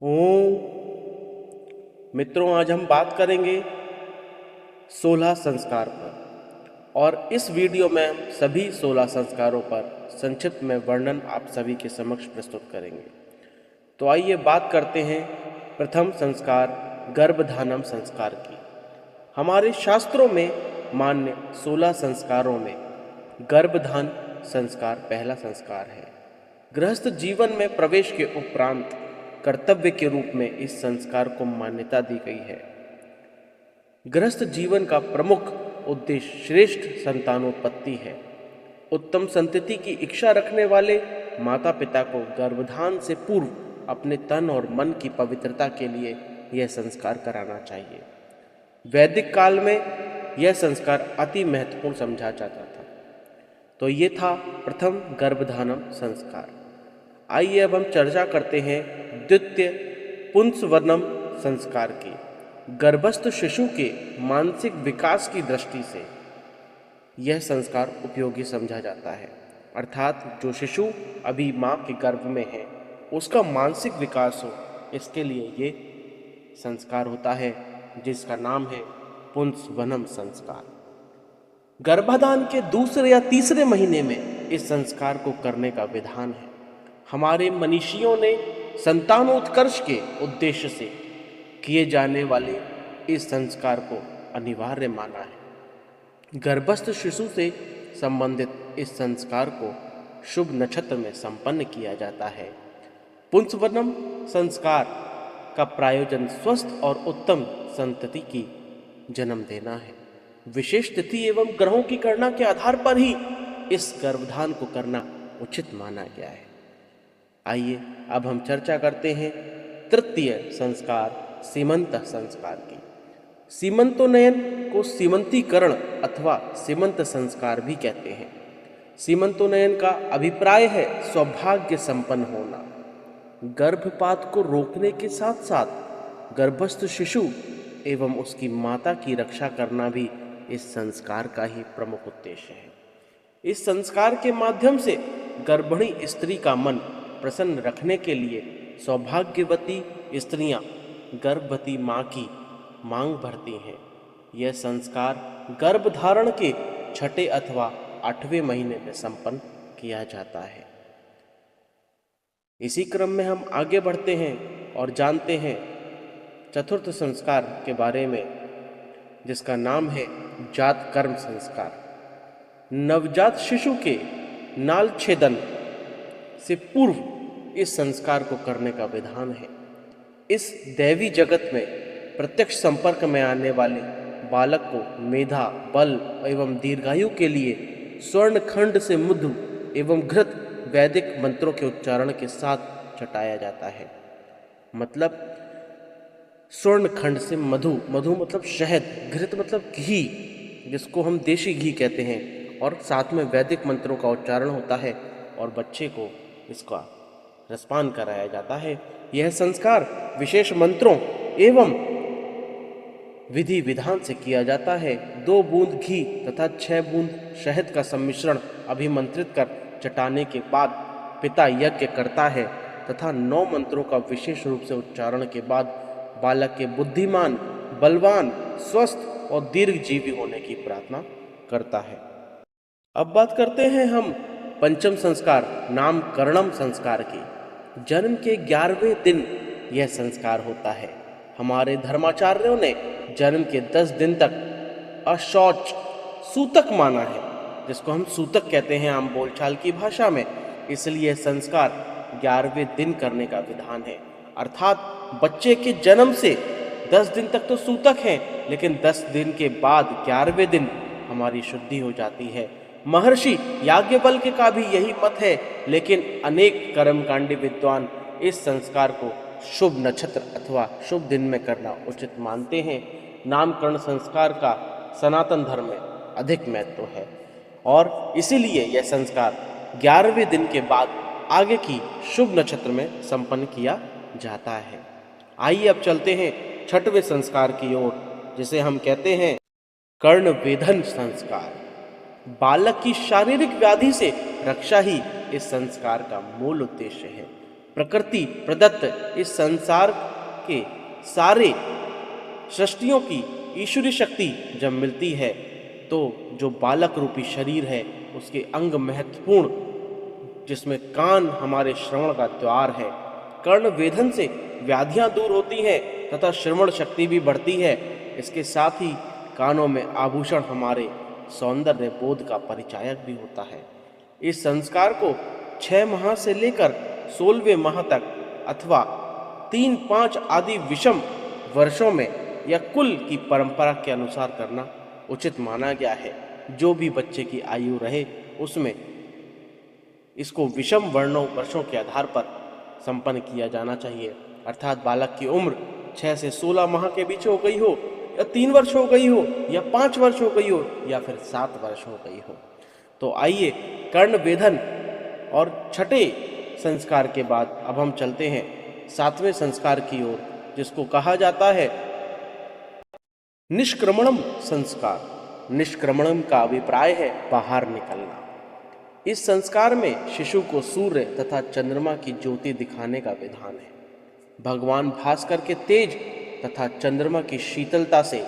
ओम मित्रों, आज हम बात करेंगे 16 संस्कार पर। और इस वीडियो में हम सभी 16 संस्कारों पर संक्षिप्त में वर्णन आप सभी के समक्ष प्रस्तुत करेंगे। तो आइए बात करते हैं प्रथम संस्कार गर्भधानम संस्कार की। हमारे शास्त्रों में मान्य 16 संस्कारों में गर्भधान संस्कार पहला संस्कार है। गृहस्थ जीवन में प्रवेश के उपरांत कर्तव्य के रूप में इस संस्कार को मान्यता दी गई है। गृहस्थ जीवन का प्रमुख उद्देश्य श्रेष्ठ संतानोत्पत्ति है। उत्तम संतति की इच्छा रखने वाले माता पिता को गर्भधान से पूर्व अपने तन और मन की पवित्रता के लिए यह संस्कार कराना चाहिए। वैदिक काल में यह संस्कार अति महत्वपूर्ण समझा जाता था। तो ये था प्रथम गर्भधानम संस्कार। आइए अब हम चर्चा करते हैं द्वितीय पुंसवनम संस्कार की। गर्भस्थ शिशु के मानसिक विकास की दृष्टि से यह संस्कार उपयोगी समझा जाता है। अर्थात जो शिशु अभी माँ के गर्भ में है उसका मानसिक विकास हो, इसके लिए ये संस्कार होता है जिसका नाम है पुंसवनम संस्कार। गर्भाधान के दूसरे या तीसरे महीने में इस संस्कार को करने का विधान है। हमारे मनीषियों ने संतानोत्कर्ष के उद्देश्य से किए जाने वाले इस संस्कार को अनिवार्य माना है। गर्भस्थ शिशु से संबंधित इस संस्कार को शुभ नक्षत्र में संपन्न किया जाता है। पुंसवनम संस्कार का प्रायोजन स्वस्थ और उत्तम संतति की जन्म देना है। विशेष तिथि एवं ग्रहों की गणना के आधार पर ही इस गर्भधान को करना उचित माना गया है। आइए अब हम चर्चा करते हैं तृतीय संस्कार सीमंत संस्कार की। सीमंतोन्नयन को सीमंतीकरण अथवा सीमंत संस्कार भी कहते हैं। सीमंतोन्नयन का अभिप्राय है सौभाग्य संपन्न होना। गर्भपात को रोकने के साथ साथ गर्भस्थ शिशु एवं उसकी माता की रक्षा करना भी इस संस्कार का ही प्रमुख उद्देश्य है। इस संस्कार के माध्यम से गर्भिणी स्त्री का मन प्रसन्न रखने के लिए सौभाग्यवती स्त्रियां गर्भवती मां की मांग भरती हैं। यह संस्कार गर्भधारण के 6ठे अथवा 8वें महीने में संपन्न किया जाता है। इसी क्रम में हम आगे बढ़ते हैं और जानते हैं चतुर्थ संस्कार के बारे में, जिसका नाम है जात कर्म संस्कार। नवजात शिशु के नाल छेदन से पूर्व इस संस्कार को करने का विधान है। इस दैवी जगत में प्रत्यक्ष संपर्क में आने वाले बालक को मेधा, बल एवं दीर्घायु के लिए स्वर्ण खंड से मधु एवं घृत वैदिक मंत्रों के उच्चारण के साथ चटाया जाता है। मतलब स्वर्ण खंड से मधु, मधु मतलब शहद, घृत मतलब घी, जिसको हम देशी घी कहते हैं, और साथ में वैदिक मंत्रों का उच्चारण होता है और बच्चे को इसका रसपान कराया जाता है। यह संस्कार विशेष मंत्रों एवं विधि विधान से किया जाता है। 2 बूंद घी तथा 6 बूंद शहद का सम्मिश्रण अभिमंत्रित कर चटाने के बाद पिता यज्ञ करता है तथा 9 मंत्रों का विशेष रूप से उच्चारण के बाद बालक के बुद्धिमान, बलवान, स्वस्थ और दीर्घजीवी होने की प्रार्थना करता है। अब बात करते हैं हम पंचम संस्कार नामकरणम संस्कार की। जन्म के 11वें दिन यह संस्कार होता है। हमारे धर्माचार्यों ने जन्म के 10 दिन तक अशौच सूतक माना है, जिसको हम सूतक कहते हैं आम बोलचाल की भाषा में। इसलिए संस्कार 11वें दिन करने का विधान है। अर्थात बच्चे के जन्म से 10 दिन तक तो सूतक है, लेकिन 10 दिन के बाद 11वें दिन हमारी शुद्धि हो जाती है। महर्षि याज्ञवल्क्य का भी यही मत है, लेकिन अनेक कर्मकांडी विद्वान इस संस्कार को शुभ नक्षत्र अथवा शुभ दिन में करना उचित मानते हैं। नामकरण संस्कार का सनातन धर्म में अधिक महत्व है और इसीलिए यह संस्कार 11वें दिन के बाद आगे की शुभ नक्षत्र में संपन्न किया जाता है। आइए अब चलते हैं 6वें संस्कार की ओर, जिसे हम कहते हैं कर्णवेधन संस्कार। बालक की शारीरिक व्याधि से रक्षा ही इस संस्कार का मूल उद्देश्य है। प्रकृति प्रदत्त इस संसार के सारे सृष्टियों की ईश्वरीय शक्ति जब मिलती है तो जो बालक रूपी शरीर है उसके अंग महत्वपूर्ण, जिसमें कान हमारे श्रवण का द्वार है, कर्ण वेधन से व्याधियां दूर होती हैं तथा श्रवण शक्ति भी बढ़ती है। इसके साथ ही कानों में आभूषण हमारे सौंदर्य बोध का परिचायक भी होता है। इस संस्कार को 6 माह से लेकर 16वें माह तक अथवा 3-5 आदि विषम वर्षों में या कुल की परंपरा के अनुसार करना उचित माना गया है। जो भी बच्चे की आयु रहे उसमें इसको विषम वर्षों के आधार पर संपन्न किया जाना चाहिए, अर्थात बालक की उम्र 6 से 16 माह के बीच हो गई हो या 3 वर्ष हो गई हो या 5 वर्ष हो गई हो या फिर 7 वर्ष हो गई हो। तो आइए कर्ण वेधन और छठे संस्कार के बाद अब हम चलते हैं 7वें संस्कार की ओर, जिसको कहा जाता है निष्क्रमणम संस्कार। निष्क्रमणम का अभिप्राय है बाहर निकलना। इस संस्कार में शिशु को सूर्य तथा चंद्रमा की ज्योति दिखाने का विधान है। भगवान भास्कर के तेज तथा चंद्रमा की शीतलता से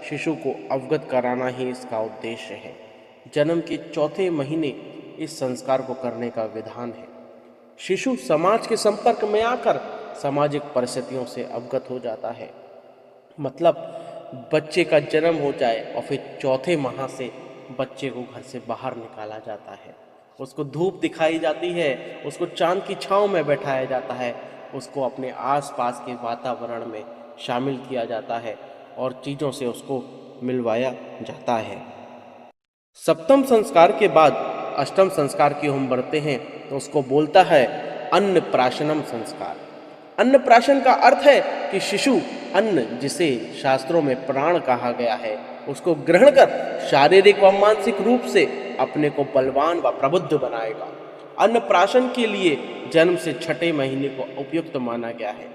शिशु को अवगत कराना ही इसका उद्देश्य है। जन्म के 4थे महीने इस संस्कार को करने का विधान है। शिशु समाज के संपर्क में आकर सामाजिक परिस्थितियों से अवगत हो जाता है। मतलब बच्चे का जन्म हो जाए और फिर 4थे माह से बच्चे को घर से बाहर निकाला जाता है, उसको धूप दिखाई जाती है, उसको चांद की छांव में बैठाया जाता है, उसको अपने आसपास के वातावरण में शामिल किया जाता है और चीज़ों से उसको मिलवाया जाता है। 7वें संस्कार के बाद 8वें संस्कार की हम बढ़ते हैं तो उसको बोलता है अन्नप्राशनम संस्कार। अन्नप्राशन का अर्थ है कि शिशु अन्न, जिसे शास्त्रों में प्राण कहा गया है, उसको ग्रहण कर शारीरिक व मानसिक रूप से अपने को बलवान व प्रबुद्ध बनाएगा। अन्नप्राशन के लिए जन्म से 6ठे महीने को उपयुक्त माना गया है।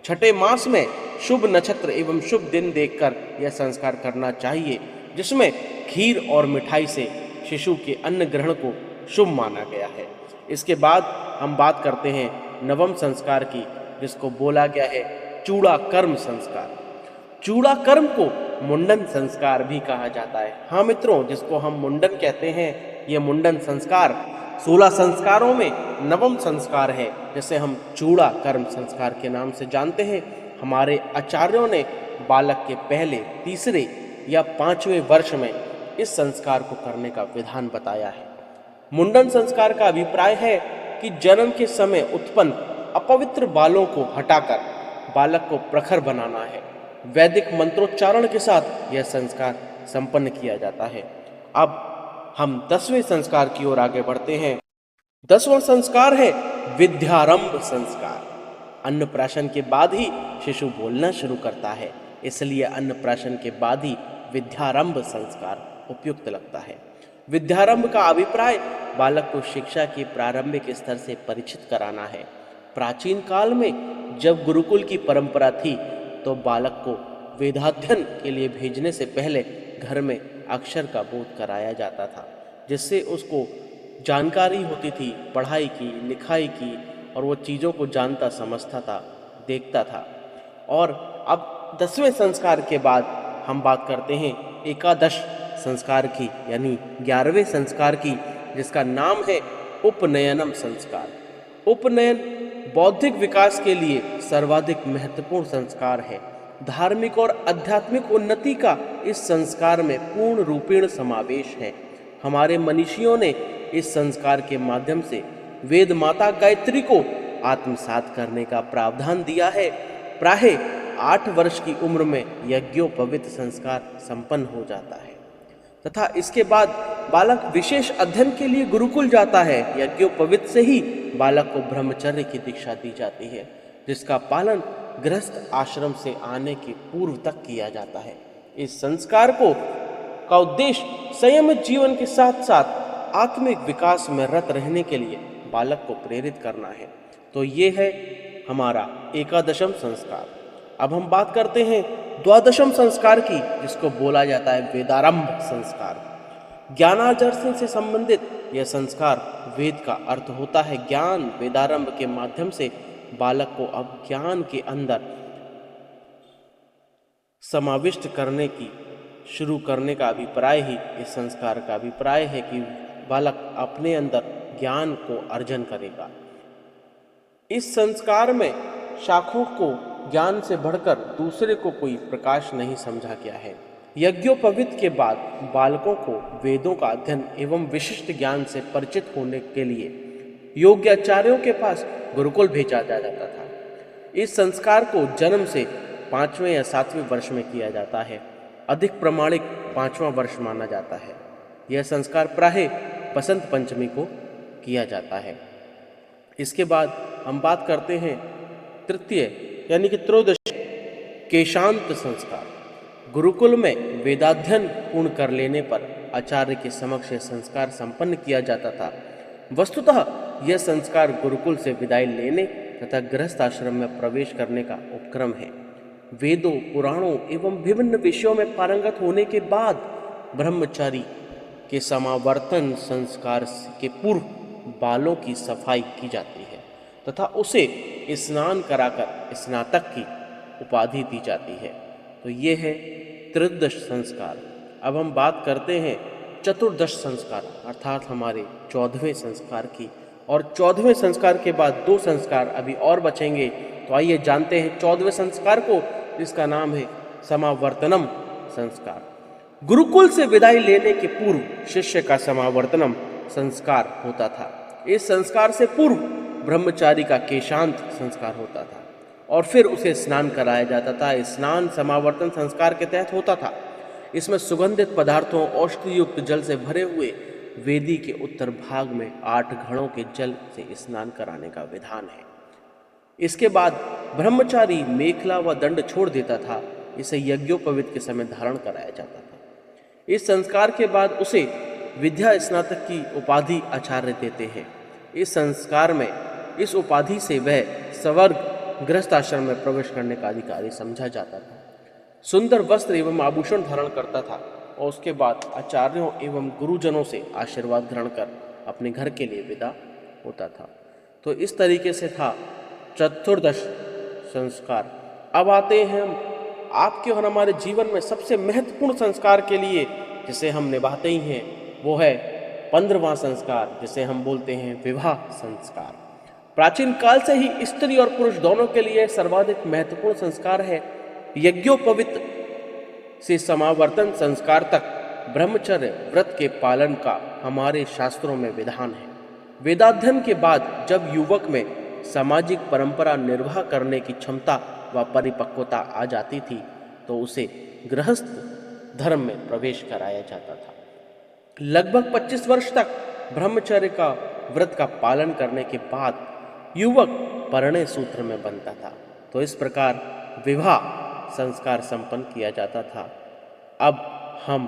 6ठे मास में शुभ नक्षत्र एवं शुभ दिन देखकर यह संस्कार करना चाहिए, जिसमें खीर और मिठाई से शिशु के अन्न ग्रहण को शुभ माना गया है। इसके बाद हम बात करते हैं 9वें संस्कार की, जिसको बोला गया है चूड़ा कर्म संस्कार। चूड़ा कर्म को मुंडन संस्कार भी कहा जाता है। हाँ मित्रों, जिसको हम मुंडन कहते हैं, ये मुंडन संस्कार 16 संस्कारों में 9वां संस्कार है, जिसे हम चूड़ा कर्म संस्कार के नाम से जानते हैं। हमारे आचार्यों ने बालक के पहले, तीसरे या 5वें वर्ष में इस संस्कार को करने का विधान बताया है। मुंडन संस्कार का अभिप्राय है कि जन्म के समय उत्पन्न अपवित्र बालों को हटाकर बालक को प्रखर बनाना है। वैदिक मंत्रोच्चारण के साथ यह संस्कार संपन्न किया जाता है। अब हम 10वें संस्कार की ओर आगे बढ़ते हैं। 10वां संस्कार है विद्यारंभ संस्कार। अन्नप्राशन के बाद ही शिशु बोलना शुरू करता है, इसलिए अन्नप्राशन के बाद ही विद्यारंभ संस्कार उपयुक्त लगता है। विद्यारंभ का अभिप्राय बालक को शिक्षा के प्रारंभिक स्तर से परिचित कराना है। प्राचीन काल में जब गुरुकुल की परंपरा थी तो बालक को वेदाध्ययन के लिए भेजने से पहले घर में अक्षर का बोध कराया जाता था, जिससे उसको जानकारी होती थी पढ़ाई की, लिखाई की, और वो चीज़ों को जानता समझता था, देखता था। और अब 10वें संस्कार के बाद हम बात करते हैं एकादश संस्कार की, यानी 11वें संस्कार की, जिसका नाम है उपनयनम संस्कार। उपनयन बौद्धिक विकास के लिए सर्वाधिक महत्वपूर्ण संस्कार है। धार्मिक और आध्यात्मिक उन्नति का इस संस्कार में पूर्ण रूपेण समावेश है। हमारे मनीषियों ने इस संस्कार के माध्यम से वेद माता गायत्री को आत्मसात करने का प्रावधान दिया है। प्राय 8 वर्ष की उम्र में यज्ञोपवीत संस्कार संपन्न हो जाता है तथा इसके बाद बालक विशेष अध्ययन के लिए गुरुकुल जाता है। यज्ञोपवीत से ही बालक को ब्रह्मचर्य की दीक्षा दी जाती है, जिसका पालन गृहस्थ आश्रम से आने के पूर्व तक किया जाता है। इस संस्कार का उद्देश्य संयमित जीवन के साथ साथ आत्मिक विकास में रत रहने के लिए बालक को प्रेरित करना है। तो ये है हमारा 11वां संस्कार। अब हम बात करते हैं 12वें संस्कार की, जिसको बोला जाता है वेदारंभ संस्कार। ज्ञानार्जन से संबंधित यह संस्कार, वेद का अर्थ होता है ज्ञान। वेदारंभ के माध्यम से बालक को अब ज्ञान के अंदर समाविष्ट करने की शुरू करने का अभिप्राय ही इस संस्कार का अभिप्राय है कि बालक अपने अंदर ज्ञान को अर्जन करेगा। इस संस्कार में शाखों को ज्ञान से बढ़कर दूसरे को कोई प्रकाश नहीं समझा गया है। यज्ञोपवीत के बाद बालकों को वेदों का अध्ययन एवं विशिष्ट ज्ञान से परिचित होने के लिए योग्याचार्यों के पास गुरुकुल भेजा जाता था। इस संस्कार को जन्म से 5वें या 7वें वर्ष में किया जाता है। अधिक प्रमाणिक 5वां वर्ष माना जाता है। यह संस्कार प्राय बसंत पंचमी को किया जाता है। इसके बाद हम बात करते हैं तृतीय यानी कि त्रयोदश केशांत संस्कार। गुरुकुल में वेदाध्ययन पूर्ण कर लेने पर आचार्य के समक्ष यह संस्कार संपन्न किया जाता था। वस्तुतः यह संस्कार गुरुकुल से विदाई लेने तथा गृहस्थ आश्रम में प्रवेश करने का उपक्रम है। वेदों, पुराणों एवं विभिन्न विषयों में पारंगत होने के बाद ब्रह्मचारी के समावर्तन संस्कार के पूर्व बालों की सफाई की जाती है तथा उसे स्नान कराकर स्नातक की उपाधि दी जाती है। तो ये है त्रयोदश संस्कार। अब हम बात करते हैं चतुर्दश संस्कार अर्थात हमारे 14वें संस्कार की। और 14वें संस्कार के बाद 2 संस्कार अभी और बचेंगे। तो आइए जानते हैं 14वें संस्कार को, जिसका नाम है समावर्तनम संस्कार। गुरुकुल से विदाई लेने के पूर्व शिष्य का समावर्तनम संस्कार होता था। इस संस्कार से पूर्व ब्रह्मचारी का केशांत संस्कार होता था और फिर उसे स्नान कराया जाता था। स्नान समावर्तन संस्कार के तहत होता था। इसमें सुगंधित पदार्थों, औषधि युक्त जल से भरे हुए वेदी के उत्तर भाग में 8 घड़ों के जल से स्नान कराने का विधान है। इसके बाद ब्रह्मचारी मेखला व दंड छोड़ देता था। इसे यज्ञोपवीत के समय धारण कराया जाता था। इस संस्कार के बाद उसे विद्या स्नातक की उपाधि आचार्य देते हैं। इस संस्कार में इस उपाधि से वह सवर्ग गृहस्थ आश्रम में प्रवेश करने का अधिकारी समझा जाता था। सुंदर वस्त्र एवं आभूषण धारण करता था और उसके बाद आचार्यों एवं गुरुजनों से आशीर्वाद ग्रहण कर अपने घर के लिए विदा होता था। तो इस तरीके से था चतुर्दश संस्कार। अब आते हैं हम आपके और हमारे जीवन में सबसे महत्वपूर्ण संस्कार के लिए, जिसे हम निभाते ही हैं, वो है 15वां संस्कार, जिसे हम बोलते हैं विवाह संस्कार। प्राचीन काल से ही स्त्री और पुरुष दोनों के लिए सर्वाधिक महत्वपूर्ण संस्कार है। यज्ञोपवीत से समावर्तन संस्कार तक ब्रह्मचर्य व्रत के पालन का हमारे शास्त्रों में विधान है। वेदाध्ययन के बाद जब युवक में सामाजिक परंपरा निर्वाह करने की क्षमता व परिपक्वता आ जाती थी तो उसे गृहस्थ धर्म में प्रवेश कराया जाता था। लगभग 25 वर्ष तक ब्रह्मचर्य का व्रत का पालन करने के बाद युवक परिणय सूत्र में बनता था। तो इस प्रकार विवाह संस्कार संपन्न किया जाता था। अब हम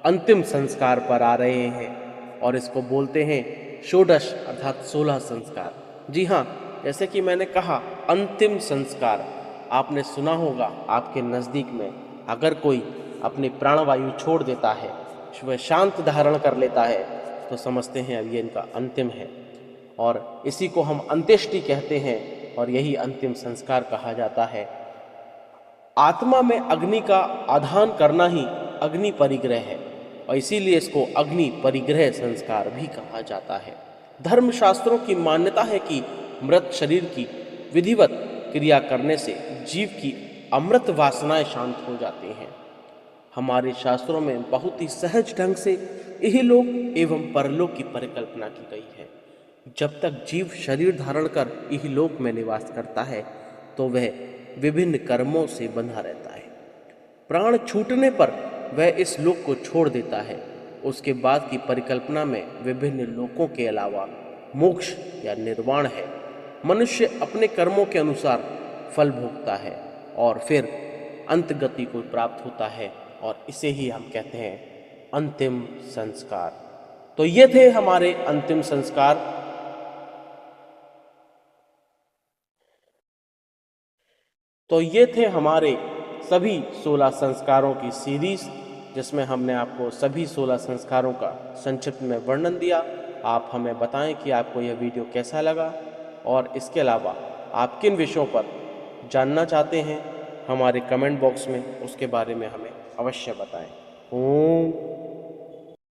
अंतिम संस्कार पर आ रहे हैं और इसको बोलते हैं षोडश अर्थात 16 संस्कार। जी हाँ, जैसे कि मैंने कहा अंतिम संस्कार, आपने सुना होगा आपके नज़दीक में अगर कोई अपनी प्राणवायु छोड़ देता है, वह शांत धारण कर लेता है, तो समझते हैं अब ये इनका अंतिम है और इसी को हम अंत्येष्टि कहते हैं और यही अंतिम संस्कार कहा जाता है। आत्मा में अग्नि का आधान करना ही अग्नि परिग्रह है और इसीलिए इसको अग्नि परिग्रह संस्कार भी कहा जाता है। धर्मशास्त्रों की मान्यता है कि मृत शरीर की विधिवत क्रिया करने से जीव की अमृत वासनाएं शांत हो जाती हैं। हमारे शास्त्रों में बहुत ही सहज ढंग से इहलोक एवं परलोक की परिकल्पना की गई है। जब तक जीव शरीर धारण कर इहलोक में निवास करता है तो वह विभिन्न कर्मों से बंधा रहता है। प्राण छूटने पर वह इस लोक को छोड़ देता है। उसके बाद की परिकल्पना में विभिन्न लोकों के अलावा मोक्ष या निर्वाण है। मनुष्य अपने कर्मों के अनुसार फल भोगता है और फिर अंत गति को प्राप्त होता है और इसे ही हम कहते हैं अंतिम संस्कार। तो ये थे हमारे अंतिम संस्कार। तो ये थे हमारे सभी 16 संस्कारों की सीरीज, जिसमें हमने आपको सभी 16 संस्कारों का संक्षिप्त में वर्णन दिया। आप हमें बताएं कि आपको यह वीडियो कैसा लगा और इसके अलावा आप किन विषयों पर जानना चाहते हैं हमारे कमेंट बॉक्स में उसके बारे में हमें अवश्य बताएं। ओम